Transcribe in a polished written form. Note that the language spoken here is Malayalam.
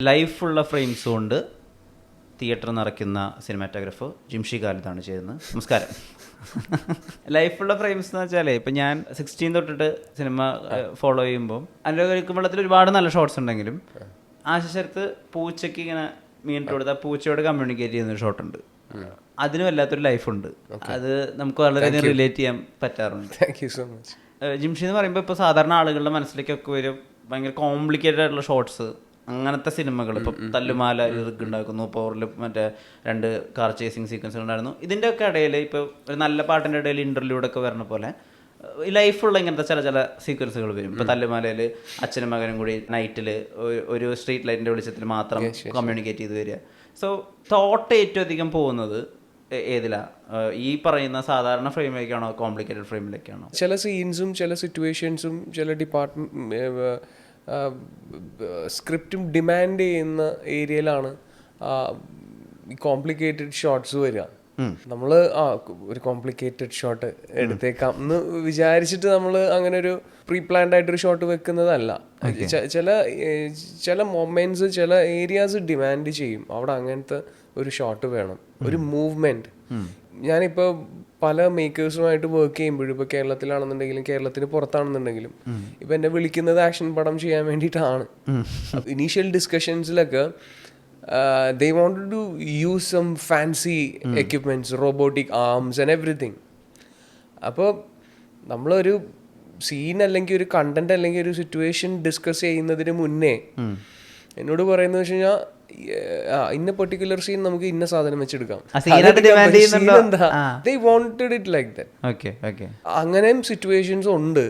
ലൈഫുള്ള ഫ്രെയിംസ് കൊണ്ട് തിയേറ്റർ നിറയ്ക്കുന്ന സിനിമാറ്റോഗ്രാഫർ ജിംഷി ഖാലിദാണ് ചെയ്യുന്നത്. നമസ്കാരം. ലൈഫുള്ള ഫ്രെയിംസ് എന്ന് വെച്ചാൽ ഇപ്പം ഞാൻ 16 തൊട്ടിട്ട് സിനിമ ഫോളോ ചെയ്യുമ്പോൾ അനുരാഗിക്കുമ്പോഴത്തിൽ ഒരുപാട് നല്ല ഷോട്ട്സ് ഉണ്ടെങ്കിലും ആശശരത്ത് പൂച്ചയ്ക്ക് ഇങ്ങനെ മീനിട്ട് കൊടുത്താൽ പൂച്ചയോട് കമ്മ്യൂണിക്കേറ്റ് ചെയ്യുന്നൊരു ഷോട്ടുണ്ട്. അതിന് വല്ലാത്തൊരു ലൈഫുണ്ട്. അത് നമുക്ക് വളരെയധികം റിലേറ്റ് ചെയ്യാൻ പറ്റാറുണ്ട്. ജിംഷി എന്ന് പറയുമ്പോൾ ഇപ്പോൾ സാധാരണ ആളുകളുടെ മനസ്സിലേക്കൊക്കെ വരും ഭയങ്കര കോംപ്ലിക്കേറ്റഡ് ആയിട്ടുള്ള ഷോട്ട്സ്, അങ്ങനത്തെ സിനിമകൾ. ഇപ്പം തല്ലുമാല ഇറുക്ക് ഉണ്ടാക്കുന്നു, പവറിൽ മറ്റേ 2 കാർ ചേസിങ് സീക്വൻസുകൾ ഉണ്ടായിരുന്നു. ഇതിൻ്റെയൊക്കെ ഇടയിൽ ഇപ്പോൾ ഒരു നല്ല പാട്ടിൻ്റെ ഇടയിൽ ഇൻ്റർവ്യൂടൊക്കെ വരുന്ന പോലെ ലൈഫുള്ള ഇങ്ങനത്തെ ചില സീക്വൻസുകൾ വരും. ഇപ്പോൾ തല്ലുമാലയിൽ അച്ഛനും മകനും കൂടി നൈറ്റിൽ ഒരു സ്ട്രീറ്റ് ലൈറ്റിൻ്റെ വെളിച്ചത്തിൽ മാത്രം കമ്മ്യൂണിക്കേറ്റ് ചെയ്ത് വരിക. സോ തോട്ട് ഏറ്റവും അധികം പോകുന്നത് ഏതിലാ? ഈ പറയുന്ന സാധാരണ ഫ്രെയിമിലേക്കാണോ കോംപ്ലിക്കേറ്റഡ് ഫ്രെയിമിലേക്കാണോ? ചില സീൻസും ചില സിറ്റുവേഷൻസും ചില സ്ക്രിപ്റ്റും ഡിമാൻഡ് ചെയ്യുന്ന ഏരിയയിലാണ് ഈ കോംപ്ലിക്കേറ്റഡ് ഷോട്ട്സ് വരിക. നമ്മൾ ഒരു കോംപ്ലിക്കേറ്റഡ് ഷോട്ട് എടുത്തേക്കാം എന്ന് വിചാരിച്ചിട്ട് നമ്മൾ അങ്ങനെ ഒരു പ്രീ പ്ലാൻഡ് ആയിട്ടൊരു ഷോട്ട് വെക്കുന്നതല്ല. ചില മൊമെന്റ്സ് ചില ഏരിയാസ് ഡിമാൻഡ് ചെയ്യും, അവിടെ അങ്ങനത്തെ ഒരു ഷോട്ട് വേണം, ഒരു മൂവ്മെന്റ്. ഞാനിപ്പോൾ പല മേക്കേഴ്സുമായിട്ട് വർക്ക് ചെയ്യുമ്പോഴും ഇപ്പോൾ കേരളത്തിലാണെന്നുണ്ടെങ്കിലും കേരളത്തിന് പുറത്താണെന്നുണ്ടെങ്കിലും ഇപ്പം എന്നെ വിളിക്കുന്നത് ആക്ഷൻ പടം ചെയ്യാൻ വേണ്ടിയിട്ടാണ്. ഇനീഷ്യൽ ഡിസ്കഷൻസിലൊക്കെ they wanted to use some fancy equipments, robotic arms and everything. അപ്പോൾ നമ്മളൊരു സീൻ അല്ലെങ്കിൽ ഒരു കണ്ടന്റ് അല്ലെങ്കിൽ ഒരു സിറ്റുവേഷൻ ഡിസ്കസ് ചെയ്യുന്നതിന് മുന്നേ എന്നോട് പറയുന്നത് വെച്ച് കഴിഞ്ഞാൽ ഇന്ന പെർട്ടിക്കുലർ സീൻ നമുക്ക് ഇന്ന സാധനം വെച്ചെടുക്കാം. They wanted it like that. അങ്ങനെയും സിറ്റുവേഷൻസ് ഉണ്ട്.